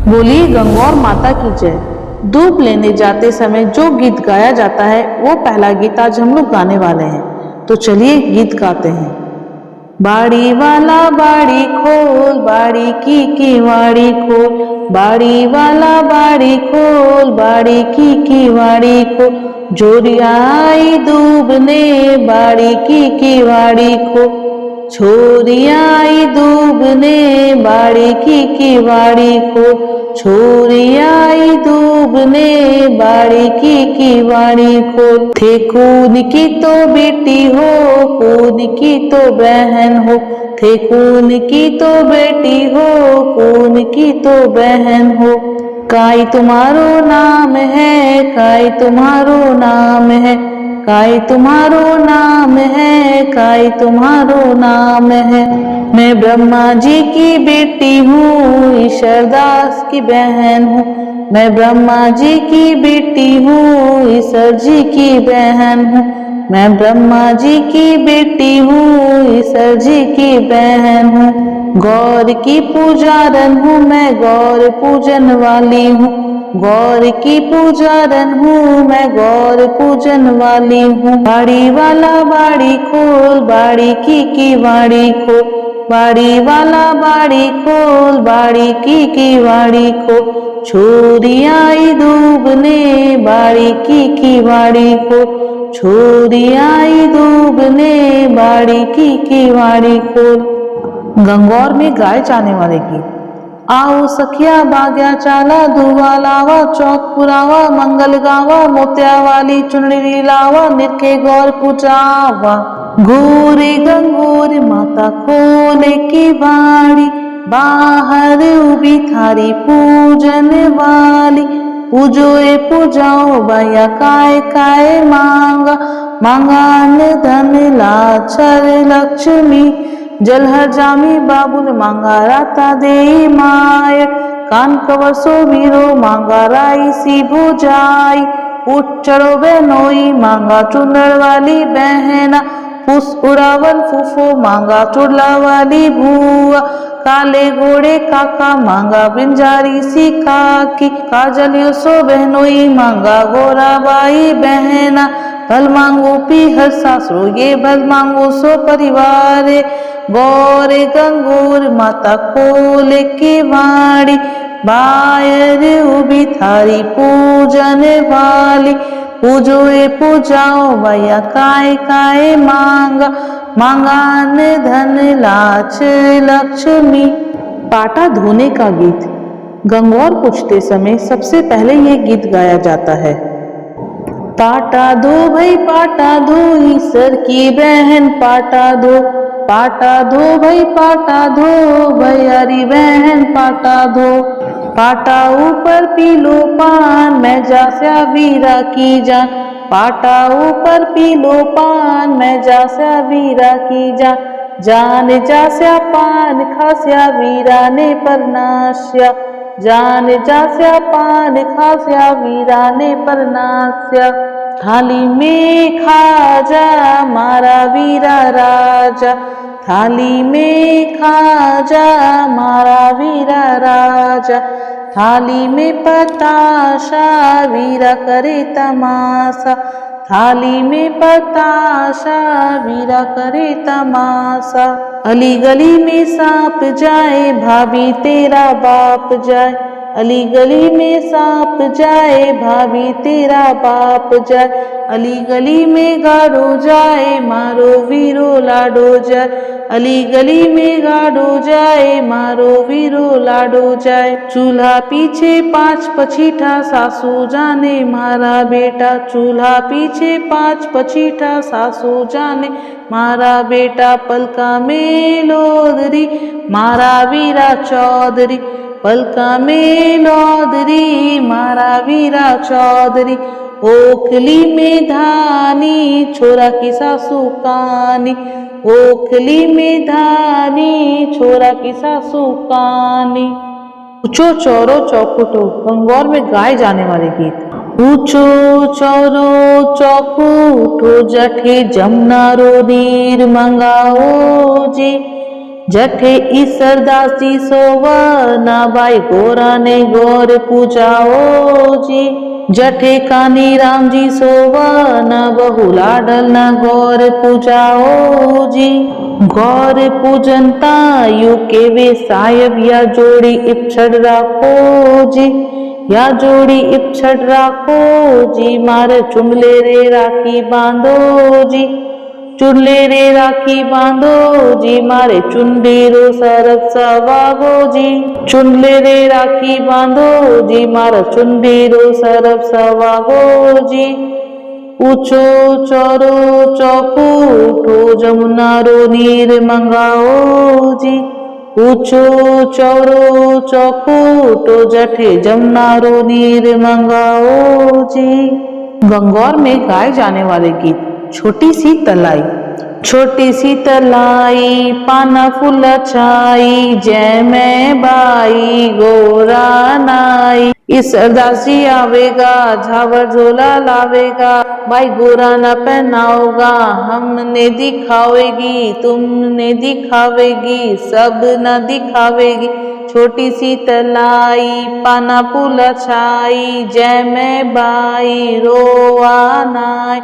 बोली गंगौर माता की जय। धूप लेने जाते समय जो गीत गाया जाता है वो पहला गीत आज हम लोग गाने वाले हैं, तो चलिए गीत गाते हैं। बाड़ी वाला बाड़ी खोल, बाड़ी की वाड़ी खोल, बाड़ी वाला बाड़ी खोल, बाड़ी की वाड़ी खोल, जोरिया आई दूबने बाड़ी की वाड़ी खोल, छोरिया आई दूबने बाड़ी की वाड़ी खोल, छोरिया आई दूबने बाड़ी की वाड़ी खोल। थे खून की तो बेटी हो, खून की तो बहन हो, थे खून की तो बेटी हो, खून की तो बहन हो। काई तुम्हारो नाम है, काई तुम्हारो नाम है, काई तुम्हारो नाम है, काई तुम्हारो नाम है। मैं ब्रह्मा जी की बेटी हूँ, ईश्वरदास की बहन हूँ, मैं ब्रह्मा जी की बेटी हूँ, ईश्वर जी की बहन हूँ, मैं ब्रह्मा जी की बेटी हूँ, ईश्वर जी की बहन हूँ। गौर की पूजारन हूँ मैं, गौर पूजन वाली हूँ, गौर की पूजारन हूँ मैं, गौर पूजन वाली हूँ। बाड़ी वाला बाड़ी खोल, बाड़ी की वाड़ी खोल, बाड़ी वाला बाड़ी खोल, बाड़ी की वाड़ी खोल, छोरी आई दूबने बाड़ी की वाड़ी खोल, छोरी आई दूबने बाड़ी की वाड़ी खोल। गंगौर में गाए जाने वाले गीत। आओ सखिया बाग्या चाला, धुआ लावा, चौक पुरावा, मंगल गावा, मोतिया वाली चुनरी लावा, निरखे गौर पूजावा। गोरे गंगोर माता खोले की बाड़ी, बाहर उबी थारी पूजन वाली, पूजो ए पूजाओ भैया काय काय मांगा, मांगान धन लाचर लक्ष्मी, जलहर जामी बाबुल मांगा राता दे माय, कान कवर सो वीरो मांगा राई सी भुजाई, उठ चढ़ो बहनोई मांगा चुनर वाली बहना, फूस उड़ावन फूफो मांगा चुड़ला वाली बुआ, काले घोड़े काका मांगा बिंजारी सी काकी, काजलियो सो बहनोई मांगा गोरा बाई बहना, भल मांगो पीहर सासरो ये भल मांगो सो परिवार, गौर गंगोर माता खोले की वाड़ी, बायर उबी थारी पूजन वाली, पूजो ए पूजाओ भैया काय काय मांगा, मांगान धन लाच लक्ष्मी। पाटा धोने का गीत। गंगौर पूछते समय सबसे पहले ये गीत गाया जाता है। पाटा धो भाई पाटा धो, ईसर की बहन पाटा धो, पाटा धो भाई पाटा धो, भैयारी बहन पाटा धो, पाटा ऊपर पीलो पान, मैं जास्या वीरा की जान, पाटा ऊपर पीलो पान, मैं जास्या वीरा की जान, जान जास्या पान खास्या वीरा ने परनास्या, जान जास्या पान खास्या वीरा ने परनास्या। थाली में खाजा मारा वीरा राजा, थाली में खाजा मारा वीरा राजा, थाली में पताशा वीरा करे तमाशा, थाली में पताशा वीरा करे तमाशा। अली गली में सांप जाए, भाभी तेरा बाप जाए, अली गली में सांप जाए, भाभी तेरा बाप जाए, अली गली में गाड़ो जाए, मारो वीरो लाडो जाए, अली गली में गाड़ो जाए, मारो वीरो लाडो जाए। चूल्हा पीछे पांच पछीठा, सासू जाने मारा बेटा, चूल्हा पीछे पांच पछीठा, सासू जाने मारा बेटा, पलका में लोदरी मारा वीरा चौधरी, पलका में लोदरी मारा वीरा चौधरी, ओखली में धानी छोरा की सासू कानी, ओखली में धानी छोरा की सासू कानी। ऊंचो चौरो चौखुटो। गंगौर में गाए जाने वाले गीत। ऊंचो चौरो चौखुटो, जठे जमुना रो नीर मंगाओ जी, जठे ईसरदास जी सोवना बाई गोरा ने गौर पूजाओ जी। जठे कानी राम जी सोवना बहु लाडल न गौर पूजाओ जी। गौर पूजनता यू के वे साहेब या जोड़ी इपछड़ राखो जी। या जोड़ी इपछड़ राखो जी। मारे चुनले रे राखी बांधो जी। चुनले रे राखी बांधो जी। मारे चुंडी रो सरक सवागो जी। चुनले रे राखी बांधो जी। मारा चुंडी रो सरप सवागो जी। ऊंचो चौरो चौकूठो जमुना रो नीर मंगाओ जी। ऊंचो चौरो चौकूठो जठे जमुना रो नीर मंगाओ जी। गंगौर में गाए जाने वाले गीत। छोटी सी तलाई। छोटी सी तलाई पाना फूल छाई, जय मैं बाई गोरा नाई। ईसरदास जी आवेगा झावर झोला लावेगा, भाई गोरा न पहनाओगा हमने दिखावेगी तुमने दिखावेगी सब न दिखावेगी। छोटी सी तलाई पाना फूल छाई, जय मैं बाई रोआ नाई।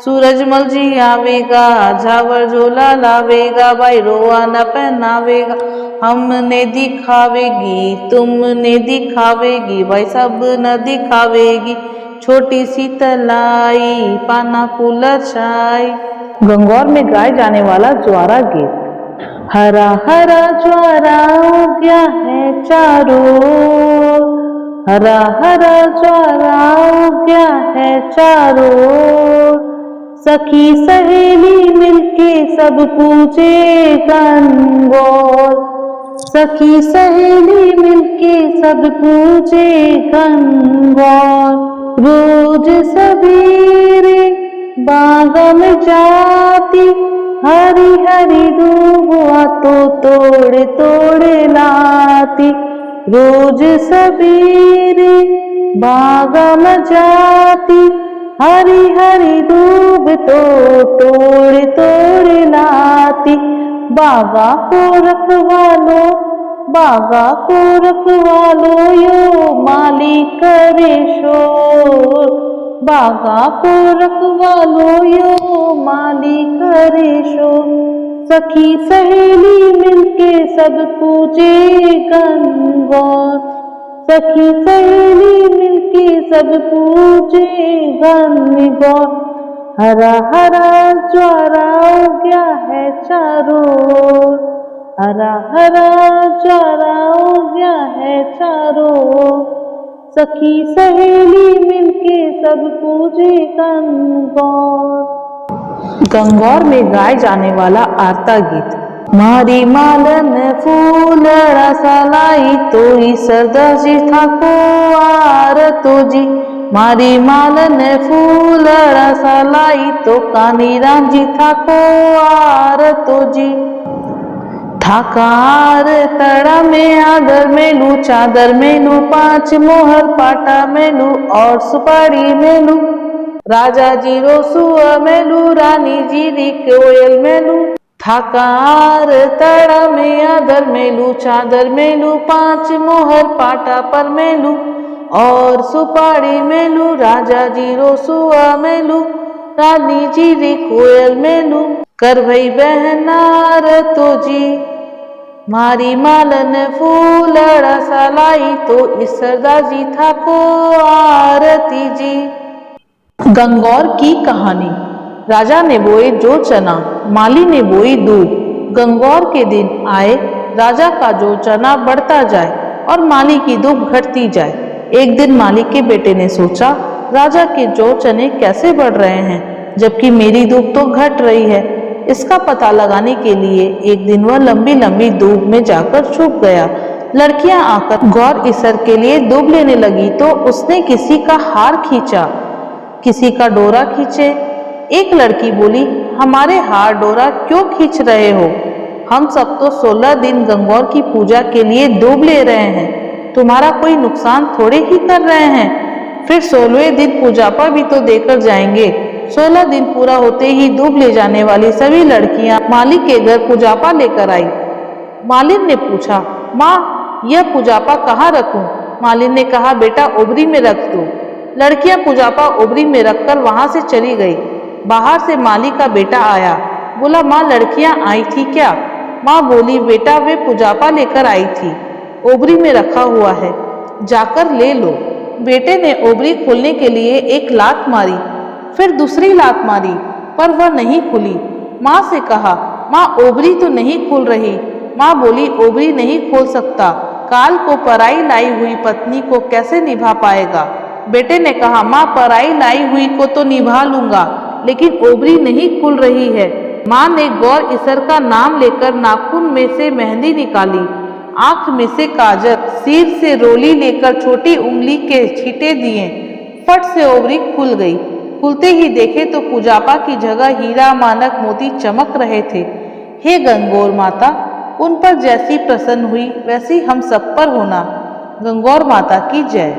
सूरजमल जी आवेगा झावर झोला लावेगा, भाई रोआ न पहनावेगा हमने दिखावेगी तुमने दिखावेगी भाई सब न दिखावेगी। छोटी सी तलाई पाना फूल छाई। गंगौर में गाए जाने वाला ज्वारा गीत। हरा हरा ज्वारा उगया है चारों, हरा हरा ज्वारा उगया है चारों। सखी सहेली मिलके सब पूजे गंगौर, सखी सहेली मिलके सब पूजे गंगौर। रोज सवेरे बाग में जाती, हरी हरी दूबा तो तोड़ तोड़ लाती। रोज सवेरे बाग में जाती, हरी हरी दूब तो तोड़ तोड़ लाती। बागा को रखवालो, बागा को रखवालो यो माली करे शोर। बागा को रखवालो यो माली करे शोर। सखी सहेली मिलके सब पूजे गंगौर, सखी सहेली मिलके सब पूजे गंगौर। हरा हरा ज्वारा उगया है चारों ओर, हरा हरा ज्वारा उगया है चारों ओर। सखी सहेली मिलके सब पूजे गंगौर। गंगौर में गाए जाने वाला आरता गीत। मारी मालन फूल रसलाई तो ईसरदास जी ठाको आरतो जी। मारी मालन फूल रसलाई तो कानी राम जी ठाको आरतो जी। ठाकार तड़ा में आदर में लू, चादर में लू, 5 मोहर पाटा में लू और सुपारी में लू। राजा जी रोसुआ में लू, रानी जी री कोयल में लू। ठाकार तड़ा में आदर में लू, चादर में लू, 5 मोहर पाटा पर में लू और सुपारी में लू। राजा जी रोसुआ में लू, रानी जी री कोयल में लू। कर भई बहनार तो जी, मारी मालन फूल रसलाई तो ईसरदास जी ठाको आरती जी। गंगौर की कहानी। राजा ने बोए जो चना, माली ने बोई दूध। गंगौर के दिन आए, राजा का जो चना बढ़ता जाए और माली की दूध घटती जाए। एक दिन माली के बेटे ने सोचा, राजा के जो चने कैसे बढ़ रहे हैं जबकि मेरी दूध तो घट रही है। इसका पता लगाने के लिए एक दिन वह लंबी लंबी दूब में जाकर छुप गया। लड़कियां आकर गौर ईसर के लिए दूब लेने लगी तो उसने किसी का हार खींचा, किसी का डोरा खींचे। एक लड़की बोली, हमारे हार डोरा क्यों खींच रहे हो? हम सब तो 16 दिन गंगौर की पूजा के लिए दूब ले रहे हैं, तुम्हारा कोई नुकसान थोड़े ही कर रहे हैं। फिर 16वें दिन पूजा पर भी तो देकर जाएंगे। 16 दिन पूरा होते ही दूब ले जाने वाली सभी लड़कियां माली के घर पूजापा लेकर आई। मालिन ने पूछा, माँ यह पुजापा कहाँ रखूं? मालिन ने कहा, बेटा ओबरी में रख दो। लड़कियां पुजापा ओबरी में रखकर वहां से चली गई। बाहर से माली का बेटा आया, बोला, माँ लड़कियां आई थी क्या? माँ बोली, बेटा वे पुजापा लेकर आई थी, ओबरी में रखा हुआ है, जाकर ले लो। बेटे ने ओबरी खोलने के लिए एक लात मारी, फिर दूसरी लात मारी, पर वह नहीं खुली। माँ से कहा, माँ ओबरी तो नहीं खुल रही। माँ बोली, ओबरी नहीं खोल सकता, काल को पराई लाई हुई पत्नी को कैसे निभा पाएगा? बेटे ने कहा, माँ पराई लाई हुई को तो निभा लूंगा, लेकिन ओबरी नहीं खुल रही है। माँ ने गौर ईसर का नाम लेकर नाखून में से मेहंदी निकाली, आंख में से काजल, सिर से रोली लेकर छोटी उंगली के छींटे दिए। फट से ओबरी खुल गई। खुलते ही देखे तो पुजापा की जगह हीरा मानक मोती चमक रहे थे। हे गंगौर माता, उन पर जैसी प्रसन्न हुई वैसी हम सब पर होना। गंगौर माता की जय।